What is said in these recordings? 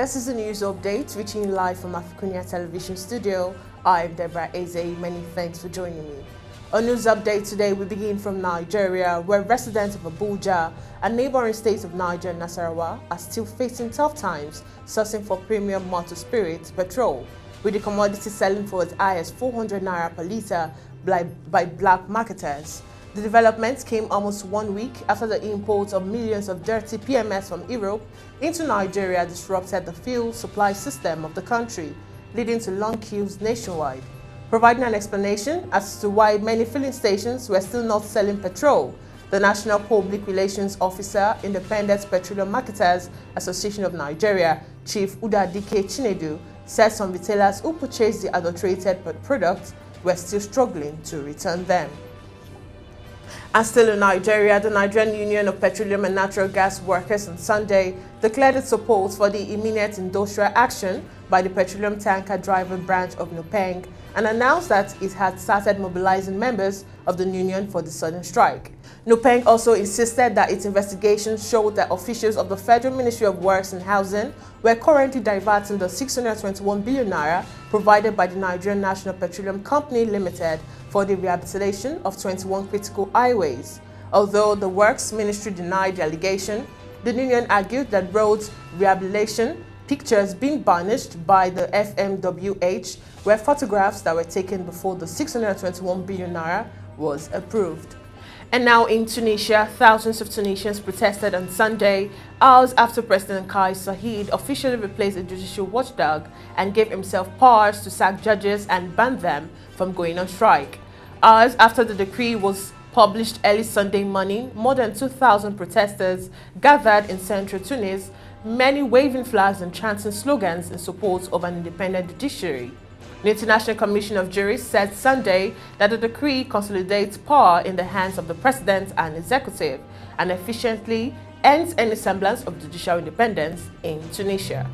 This is a news update reaching you live from AFRICUNIA television studio. I'm Deborah. Ezeh. Many thanks for joining me. A news update today, we begin from Nigeria, where residents of Abuja and neighboring states of Niger and Nasarawa are still facing tough times sourcing for premium motor spirit petrol, with the commodity selling for as high as 400 naira per litre by black marketers. The development came almost 1 week after the import of millions of dirty PMS from Europe into Nigeria disrupted the fuel supply system of the country, leading to long queues nationwide. Providing an explanation as to why many filling stations were still not selling petrol, the National Public Relations Officer, Independent Petroleum Marketers Association of Nigeria, Chief Udadike Chinedu, said some retailers who purchased the adulterated products were still struggling to return them. And still in Nigeria, the Nigerian Union of Petroleum and Natural Gas Workers on Sunday declared its support for the immediate industrial action by the petroleum tanker driver branch of NUPENG and announced that it had started mobilizing members of the union for the sudden strike. NUPENG also insisted that its investigation showed that officials of the Federal Ministry of Works and Housing were currently diverting the 621 billion naira provided by the Nigerian National Petroleum Company Limited for the rehabilitation of 21 critical highways. Although the Works Ministry denied the allegation, the union argued that roads rehabilitation pictures being banished by the FMWH were photographs that were taken before the 621 billion naira was approved. And now in Tunisia, thousands of Tunisians protested on Sunday, hours after President Kais Saied officially replaced a judicial watchdog and gave himself powers to sack judges and ban them from going on strike. Hours after the decree was published early Sunday morning, more than 2,000 protesters gathered in central Tunis, many waving flags and chanting slogans in support of an independent judiciary. The International Commission of Jurists said Sunday that the decree consolidates power in the hands of the president and executive and efficiently ends any semblance of judicial independence in Tunisia.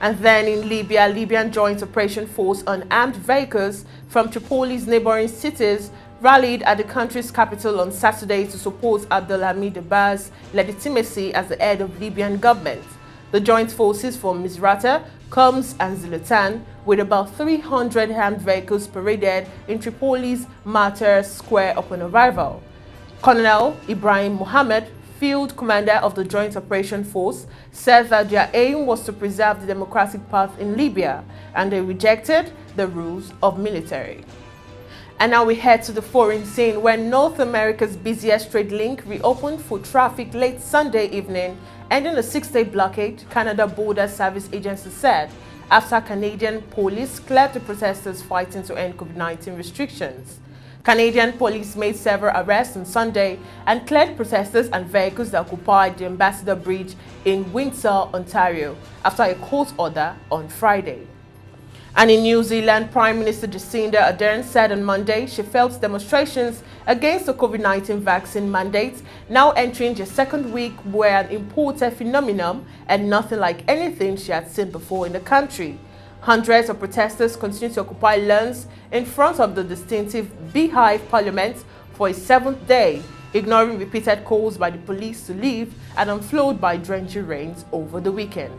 And then in Libya, Libyan Joint Operation Force unarmed vehicles from Tripoli's neighboring cities rallied at the country's capital on Saturday to support Dbeibah's legitimacy as the head of Libyan government. The joint forces from Misrata, Coms and Zlatan, with about 300 armed vehicles paraded in Tripoli's Martyrs Square upon arrival. Colonel Ibrahim Mohammed, field commander of the Joint Operation Force, said that their aim was to preserve the democratic path in Libya, and they rejected the rules of military. And now we head to the foreign scene, where North America's busiest trade link reopened foot traffic late Sunday evening, ending a 6-day blockade, Canada Border Service Agency said, after Canadian police cleared the protesters fighting to end COVID-19 restrictions. Canadian police made several arrests on Sunday and cleared protesters and vehicles that occupied the Ambassador Bridge in Windsor, Ontario, after a court order on Friday. And in New Zealand, Prime Minister Jacinda Ardern said on Monday she felt demonstrations against the COVID-19 vaccine mandate now entering their second week were an imported phenomenon and nothing like anything she had seen before in the country. Hundreds of protesters continue to occupy lawns in front of the distinctive Beehive Parliament for a 7th day, ignoring repeated calls by the police to leave and unflowed by drenching rains over the weekend.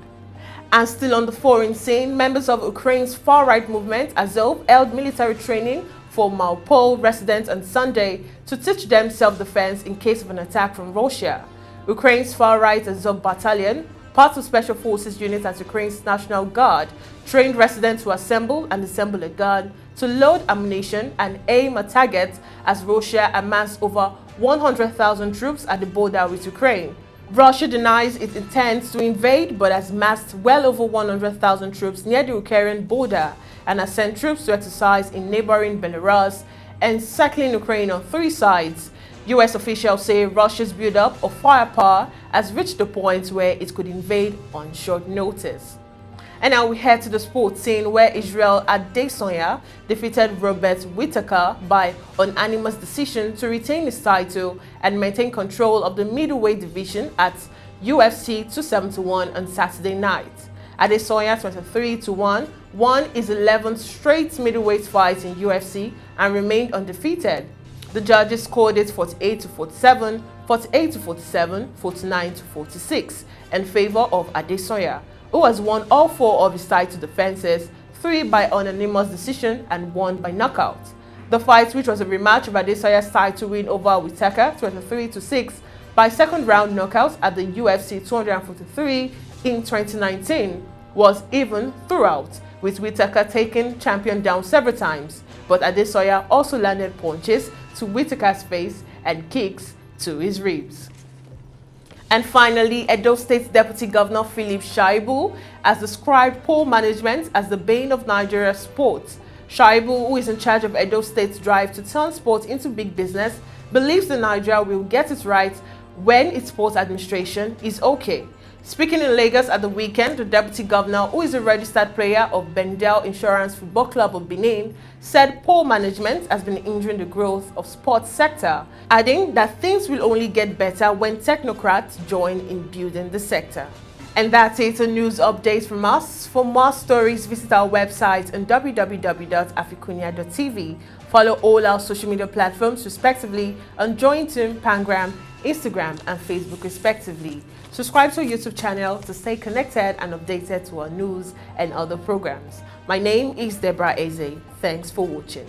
And still on the foreign scene, members of Ukraine's far-right movement, Ezeh, held military training for Mariupol residents on Sunday to teach them self-defense in case of an attack from Russia. Ukraine's far-right Ezeh battalion, part of Special Forces unit at Ukraine's National Guard, trained residents to assemble and disassemble a gun, to load ammunition and aim at targets as Russia amassed over 100,000 troops at the border with Ukraine. Russia denies it intends to invade but has massed well over 100,000 troops near the Ukrainian border and has sent troops to exercise in neighboring Belarus, encircling Ukraine on 3 sides. U.S. officials say Russia's build-up of firepower has reached the point where it could invade on short notice. And now we head to the sports scene, where Israel Adesanya defeated Robert Whittaker by unanimous decision to retain his title and maintain control of the middleweight division at UFC 271 on Saturday night. Adesanya 23-1 won his 11th straight middleweight fight in UFC and remained undefeated. The judges scored it 48-47, 48-47, 49-46 in favor of Adesanya, who has won all 4 of his title defenses, 3 by unanimous decision and 1 by knockout. The fight, which was a rematch of Adesanya's title win over Whittaker 23-6 by second round knockout at the UFC 243 in 2019, was even throughout, with Whittaker taking champion down several times, but Adesanya also landed punches to Whittaker's face and kicks to his ribs. And finally, Edo State Deputy Governor Philip Shaibu has described poor management as the bane of Nigeria's sports. Shaibu, who is in charge of Edo State's drive to turn sports into big business, believes that Nigeria will get it right when its sports administration is okay. Speaking in Lagos at the weekend, the Deputy Governor, who is a registered player of Bendel Insurance Football Club of Benin, said poor management has been hindering the growth of sports sector, adding that things will only get better when technocrats join in building the sector. And that's it, a news update from us. For more stories, visit our website on www.africunia.tv. Follow all our social media platforms respectively on Jointum, Pangram, Instagram and Facebook respectively. Subscribe to our YouTube channel to stay connected and updated to our news and other programs. My name is Deborah Ezeh. Thanks for watching.